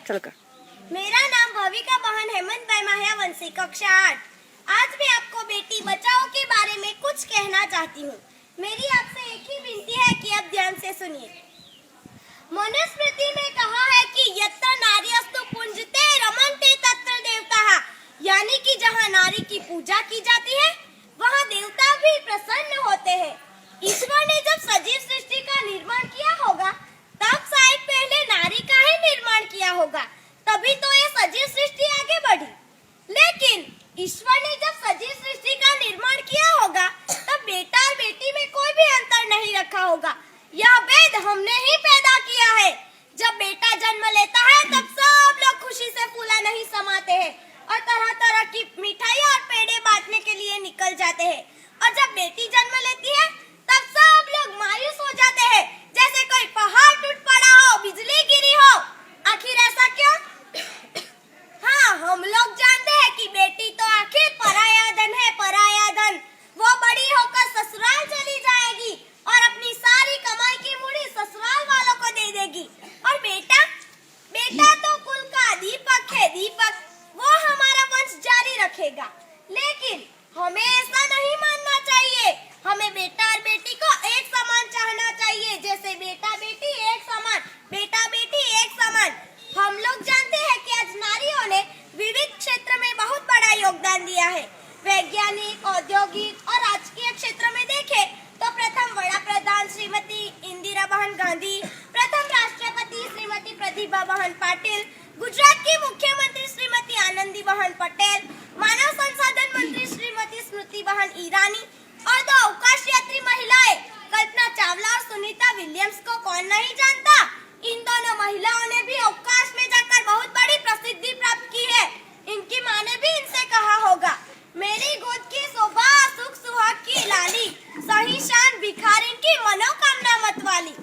चलो कर। मेरा नाम भविका बहन हेमंत भाई मायावंशी, कक्षा 8। आज मैं आपको बेटी बचाओ के बारे में कुछ कहना चाहती हूँ। मेरी आपसे एक ही विनती है कि आप ध्यान से सुनिए। मनुस्मृति में कहा है कि यत्र नार्यस्तु पूज्यते रमन्ते तत्र देवताः, यानी कि जहाँ नारी की पूजा की जाती है वहाँ देवता भी प्रसन्न होते हैं। ईश्वर ने जब सजीव सृष्टि का निर्माण किया होगा तब शायद पहले नारी का ही निर्माण किया होगा, तभी तो ये सजीव सृष्टि आगे बढ़ी। लेकिन ईश्वर ने जब सजीव सृष्टि का निर्माण किया होगा तब बेटा और बेटी में कोई भी अंतर नहीं रखा होगा। यह भेद हमने ही पैदा किया है। जब बेटा जन्म लेता है तब सब लोग खुशी से फूला नहीं समाते हैं और तरह तरह की मिठाई और पेड़े बांटने के लिए निकल जाते हैं। और जब बेटी जन्म लेती है तब सब लोग मायूस हो जाते हैं, जैसे कोई पहाड़ टूट पड़ा हो, बिजली गिरी हो। आखिर ऐसा क्यों? हाँ, हम लोग जानते हैं कि बेटी तो आखिर पराया धन है, पराया धन। वो बड़ी होकर ससुराल चली जाएगी और अपनी सारी कमाई की मुड़ी ससुराल वालों को दे देगी। और बेटा तो कुल का दीपक है, दीपक। वो हमारा वंश जारी रखेगा। लेकिन हमें ऐसा नहीं मानना चाहिए। हमें बेटा और बेटी को एक समान चाहना चाहिए, जैसे बेटा बेटी एक समान, बेटा बेटी एक समान। हम लोग जानते हैं कि आज नारियों ने विविध क्षेत्र में बहुत बड़ा योगदान दिया है। वैज्ञानिक, औद्योगिक और राजकीय क्षेत्र में देखें तो प्रथम वड़ा प्रधान श्रीमती इंदिरा बहन गांधी, प्रथम राष्ट्रपति श्रीमती प्रतिभा बहन पाटिल, गुजरात की मुख्यमंत्री श्रीमती आनंदी बहन पटेल, मानव संसाधन मंत्री श्रीमती स्मृति बहन ईरानी और दो अवकाश यात्री महिलाएं कल्पना चावला और सुनीता विलियम्स को कौन नहीं जानता। इन दोनों महिलाओं ने भी अवकाश में जाकर बहुत बड़ी प्रसिद्धि प्राप्त की है। इनकी माँ ने भी इनसे कहा होगा, मेरी गोद की शोभा सुख सुहाग की लाली, सही शान भिखारिन की मनोकामना मत वाली।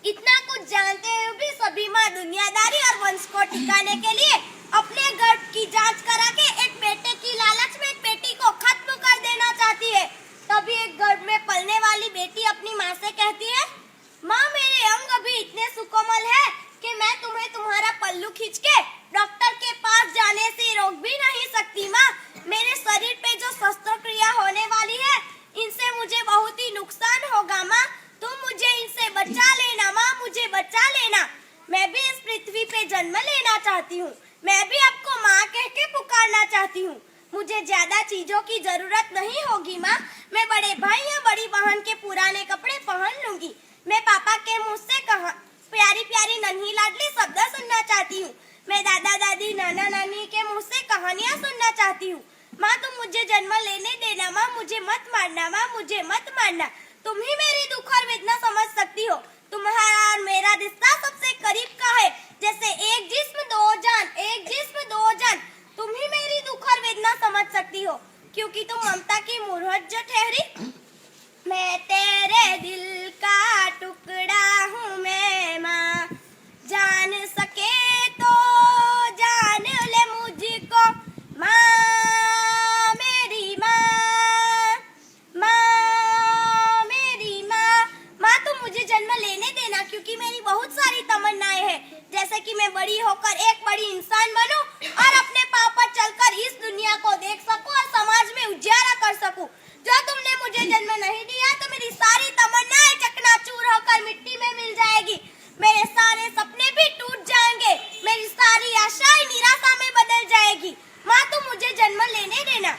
इतना कुछ जानते हुए भी सभी माँ दुनियादारी और वंश को टिकाने के लिए अपने गर्भ की जांच करा के एक बेटे की लालच में एक बेटी को खत्म कर देना चाहती है। तभी एक गर्भ में पलने वाली बेटी अपनी माँ से कहती है, माँ मेरे अंग अभी इतने सुकोमल है कि मैं तुम्हें तुम्हारा पल्लू खींच के डॉक्टर के पास जाने से रोक भी नहीं सकती। माँ, मेरे शरीर पे जो शस्त्रक्रिया होने वाली है इनसे मुझे बहुत ही नुकसान होगा। माँ, तुम मुझे इनसे बचा लेना। माँ, मुझे बचा लेना। मैं भी इस पृथ्वी पे जन्म लेना चाहती हूँ। मैं भी आपको माँ कह के पुकारना चाहती हूँ। मुझे ज्यादा चीजों की जरूरत नहीं होगी माँ। मैं बड़े भाई या बड़ी बहन के पुराने कपड़े पहन लूंगी। मैं पापा के मुंह से प्यारी प्यारी नन्ही लाडली शब्द सुनना चाहती हूँ। मैं दादा दादी नाना नानी के मुंह से कहानियाँ सुनना चाहती हूँ। माँ, तुम मुझे जन्म लेने देना। माँ, मुझे मत मारना। माँ, मुझे मत मारना। तुम ही मेरी दुख और वेदना समझ सकती हो। तुम्हारा और मेरा रिश्ता सबसे करीब का है, जैसे एक जिस्म दो जान, एक जिस्म दो जान। तुम ही मेरी दुख और वेदना समझ सकती हो, क्योंकि तुम ममता की मुहूर्त जो ठहरी। मैं तेरे दिल का टुकड़ा हूँ मैं माँ, जान सके तो जान ले मुझको माँ, मेरी माँ, माँ मेरी माँ। माँ, तुम मुझे जन्म लेने देना, क्योंकि मेरी बहुत सारी तमन्नाएं हैं, जैसे कि मैं बड़ी होकर एक बड़ी इंसान बनूं और अपने पाँव पर चलकर इस दुनिया को देख सकूं और समाज में उजियारा कर सकूं। जो तुमने मुझे जन्म नहीं दिया तो मेरी सारी तमन्नाएं चकनाचूर होकर मिट्टी में मिल जाएगी। मेरे सारे सपने भी टूट जाएंगे। मेरी सारी आशाएं निराशा में बदल जाएगी। माँ, तुम मुझे जन्म लेने देना।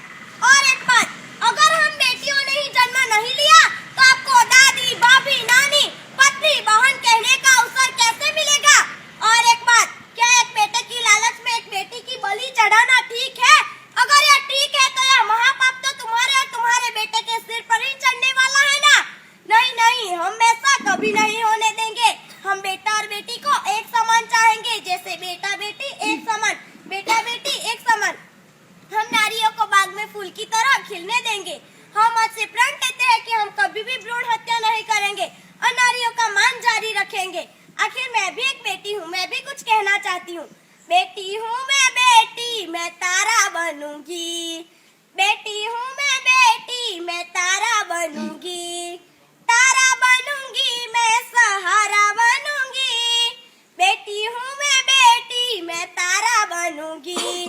और एक बात, अगर हम बेटियों ने ही जन्म नहीं लिया तो आपको दादी, भाभी, नानी, पत्नी, बहन कहने का अवसर कैसे मिलेगा? और एक बात, क्या एक बेटे की लालच में एक बेटी की बलि चढ़ाना ठीक है? अगर यह ठीक है तो यह महापाप तो तुम्हारे और तुम्हारे बेटे के सिर पर ही चढ़ने वाला है ना? नहीं नहीं, हम ऐसा कभी नहीं होने देंगे। हम बेटा और बेटी को एक समान चाहेंगे, जैसे बेटा बेटी एक समान, बेटा बेटी एक समान। हम नारियों को बाग में फूल की तरह खिलने देंगे। हम आज से प्रण लेते हैं कि हम कभी भी भ्रूण हत्या नहीं करेंगे और नारियों का मान जारी रखेंगे। आखिर मैं भी एक बेटी हूँ, मैं भी कुछ कहना चाहती हूँ। बेटी हूँ मैं बेटी, मैं तारा बनूंगी। बेटी हूँ मैं बेटी, मैं तारा बनूंगी। तारा बनूंगी मैं, सहारा बनूंगी। करूंगी।